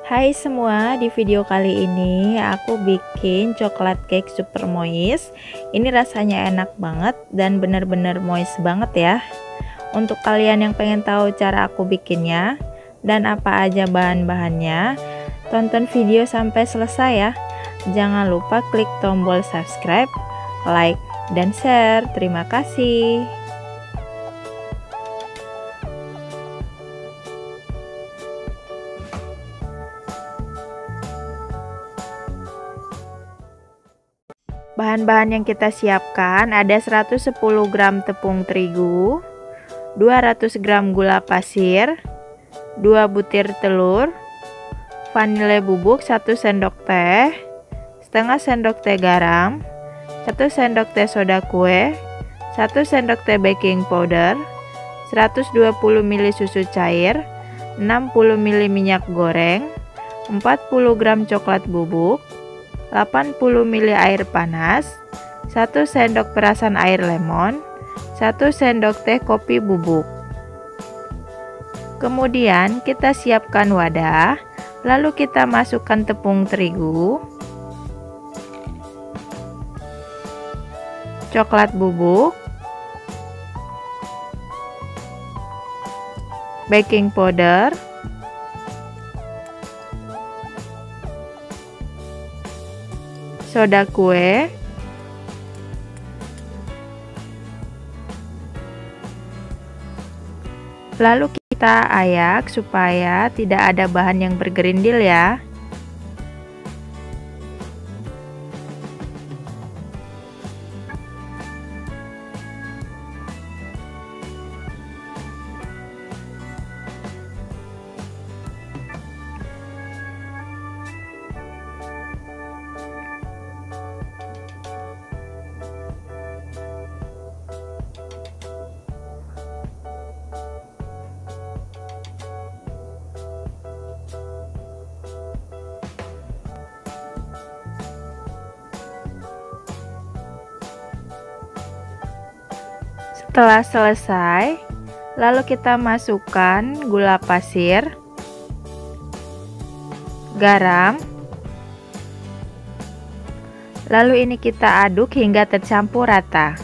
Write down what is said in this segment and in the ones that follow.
Hai semua, di video kali ini aku bikin coklat cake super moist. Ini rasanya enak banget dan bener-bener moist banget ya. Untuk kalian yang pengen tahu cara aku bikinnya dan apa aja bahan-bahannya, tonton video sampai selesai ya. Jangan lupa klik tombol subscribe, like, dan share. Terima kasih. Bahan-bahan yang kita siapkan ada 110 gram tepung terigu, 200 gram gula pasir, 2 butir telur, vanilin bubuk 1 sendok teh, setengah sendok teh garam, 1 sendok teh soda kue, 1 sendok teh baking powder, 120 ml susu cair, 60 ml minyak goreng, 40 gram coklat bubuk, 80 ml air panas, 1 sendok perasan air lemon, 1 sendok teh kopi bubuk. Kemudian kita siapkan wadah, lalu kita masukkan tepung terigu, coklat bubuk, baking powder, soda kue, lalu kita ayak supaya tidak ada bahan yang bergerindil ya. Setelah selesai, lalu kita masukkan gula pasir, garam, lalu ini kita aduk hingga tercampur rata.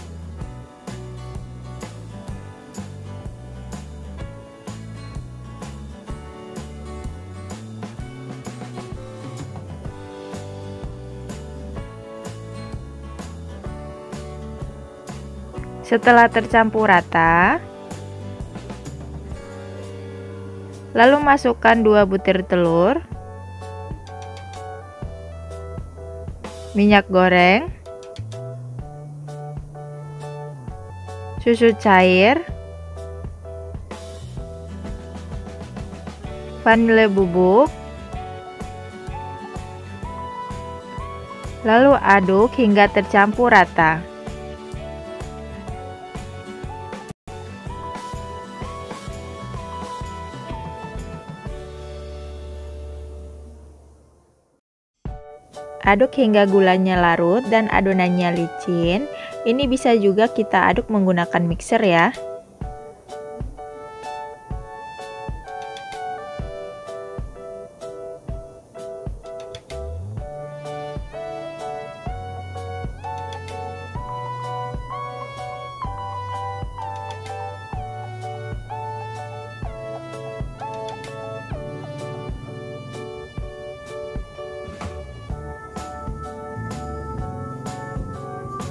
Setelah tercampur rata, lalu masukkan 2 butir telur, minyak goreng, susu cair, vanilin bubuk, lalu aduk hingga tercampur rata. Aduk hingga gulanya larut dan adonannya licin. Ini bisa juga kita aduk menggunakan mixer ya.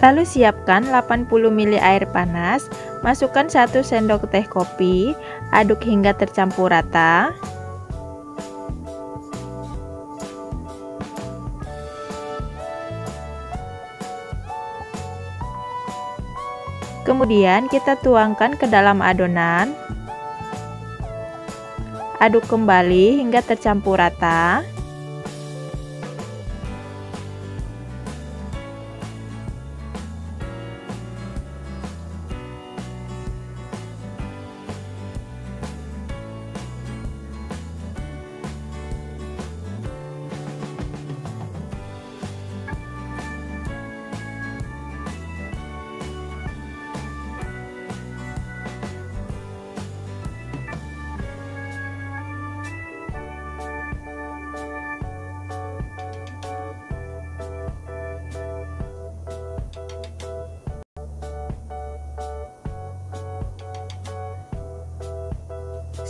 Lalu siapkan 80 ml air panas, masukkan 1 sendok teh kopi, aduk hingga tercampur rata. Kemudian kita tuangkan ke dalam adonan. Aduk kembali hingga tercampur rata.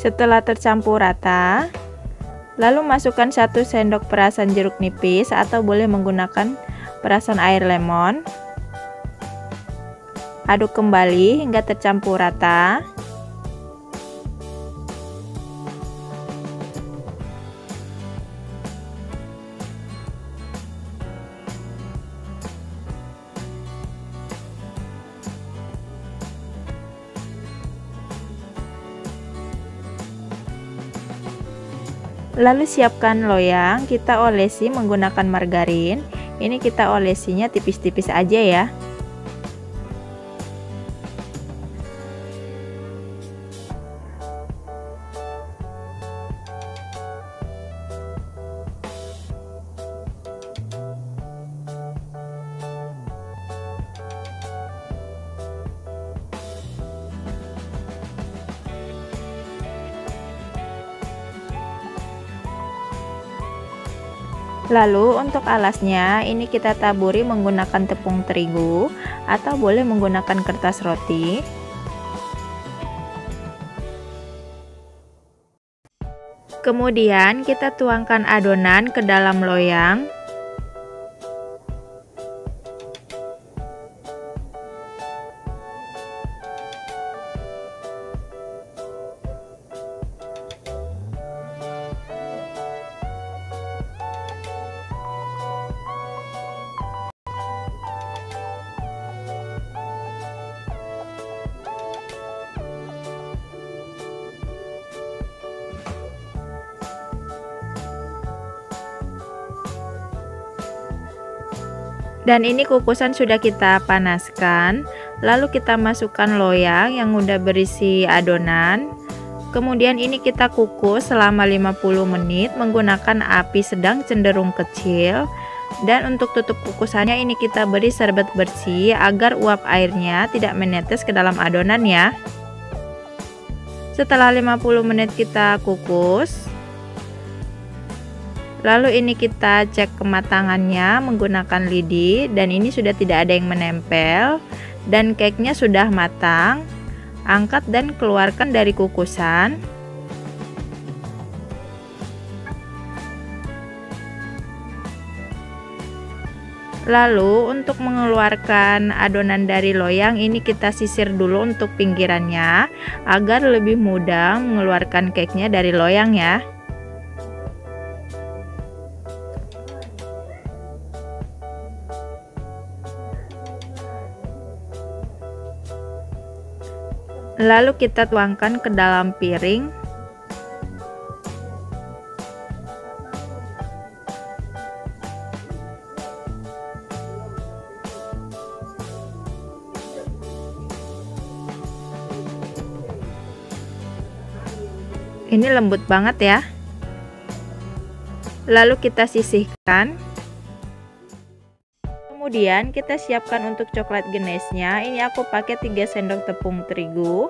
Setelah tercampur rata, lalu masukkan 1 sendok perasan jeruk nipis atau boleh menggunakan perasan air lemon. Aduk kembali hingga tercampur rata. Lalu siapkan loyang, kita olesi menggunakan margarin. Ini kita olesinya tipis-tipis aja ya. Lalu untuk alasnya ini kita taburi menggunakan tepung terigu atau boleh menggunakan kertas roti. Kemudian kita tuangkan adonan ke dalam loyang. Dan ini kukusan sudah kita panaskan. Lalu kita masukkan loyang yang udah berisi adonan. Kemudian ini kita kukus selama 50 menit menggunakan api sedang cenderung kecil. Dan untuk tutup kukusannya ini kita beri serbet bersih agar uap airnya tidak menetes ke dalam adonan ya. Setelah 50 menit kita kukus, lalu ini kita cek kematangannya menggunakan lidi dan ini sudah tidak ada yang menempel dan cake-nya sudah matang. Angkat dan keluarkan dari kukusan. Lalu untuk mengeluarkan adonan dari loyang ini kita sisir dulu untuk pinggirannya agar lebih mudah mengeluarkan cake-nya dari loyang ya. Lalu kita tuangkan ke dalam piring. Ini lembut banget ya. Lalu kita sisihkan. Kemudian kita siapkan untuk coklat ganache-nya. Ini aku pakai 3 sendok tepung terigu,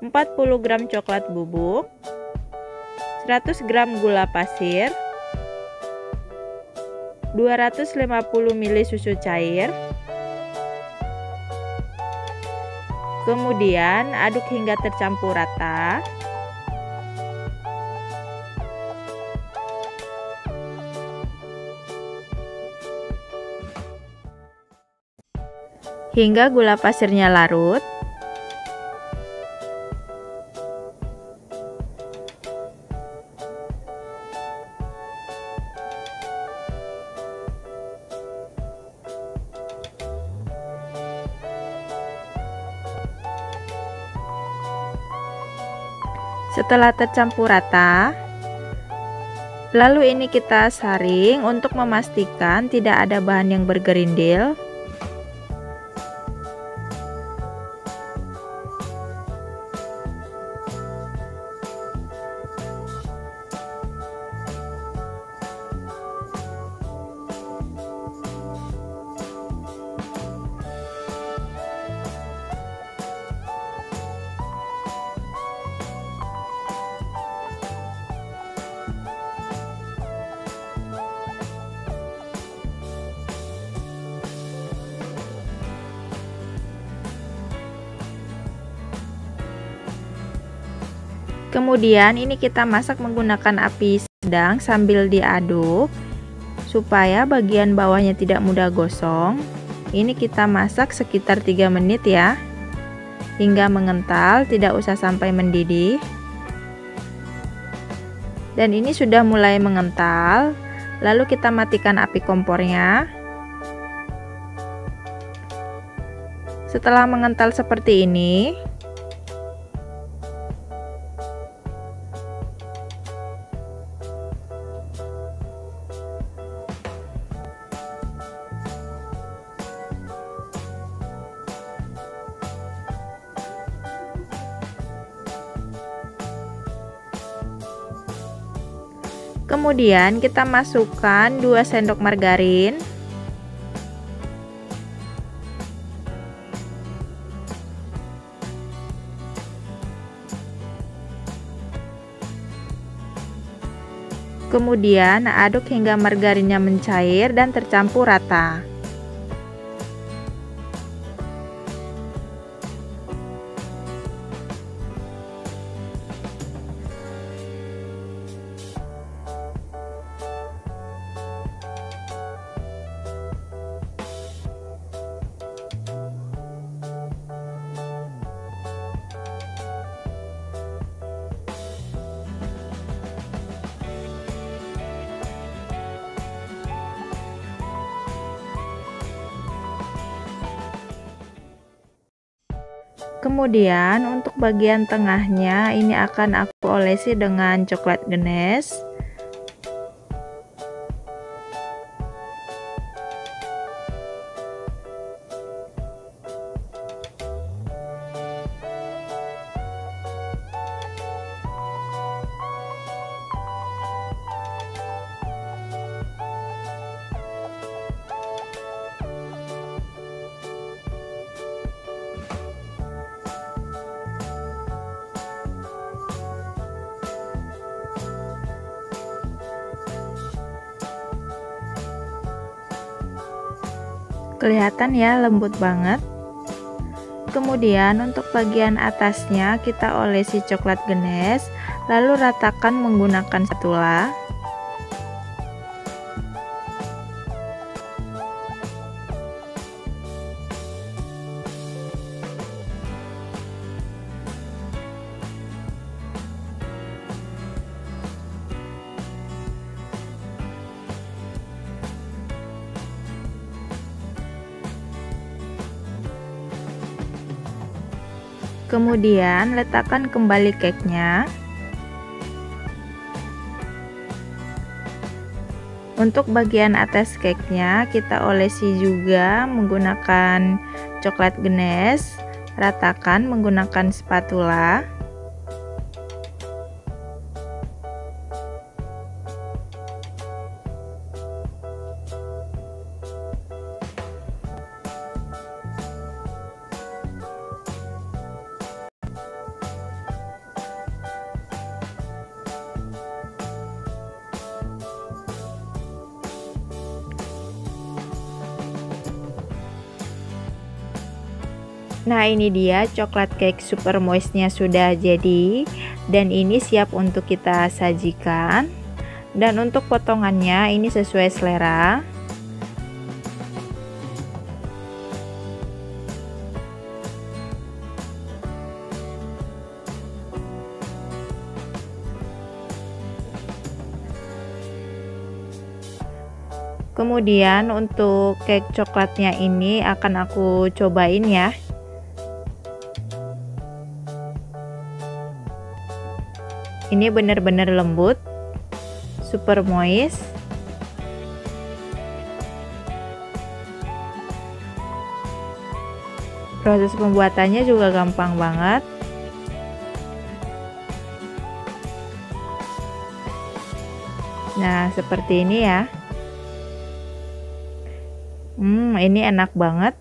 40 gram coklat bubuk, 100 gram gula pasir, 250 ml susu cair. Kemudian aduk hingga tercampur rata. Hingga gula pasirnya larut. Setelah tercampur rata, lalu ini kita saring untuk memastikan tidak ada bahan yang bergerindil. Kemudian ini kita masak menggunakan api sedang sambil diaduk supaya bagian bawahnya tidak mudah gosong. Ini kita masak sekitar 3 menit ya, hingga mengental, tidak usah sampai mendidih. Dan ini sudah mulai mengental, lalu kita matikan api kompornya. Setelah mengental seperti ini, kemudian kita masukkan 2 sendok margarin. Kemudian aduk hingga margarinnya mencair dan tercampur rata. Kemudian untuk bagian tengahnya ini akan aku olesi dengan coklat ganas. Kelihatan ya, lembut banget. Kemudian untuk bagian atasnya kita olesi coklat ganas, lalu ratakan menggunakan spatula. Kemudian letakkan kembali cake-nya. Untuk bagian atas cake-nya kita olesi juga menggunakan coklat ganas, ratakan menggunakan spatula. Nah, ini dia coklat cake super moistnya sudah jadi, dan ini siap untuk kita sajikan. Dan untuk potongannya ini sesuai selera. Kemudian untuk cake coklatnya ini akan aku cobain ya. Ini benar-benar lembut, super moist. Proses pembuatannya juga gampang banget. Nah, seperti ini ya. Ini enak banget.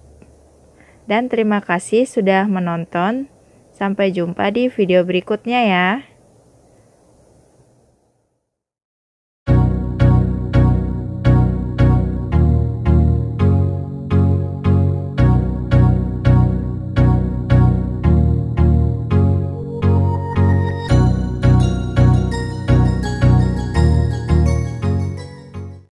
Dan terima kasih sudah menonton. Sampai jumpa di video berikutnya ya.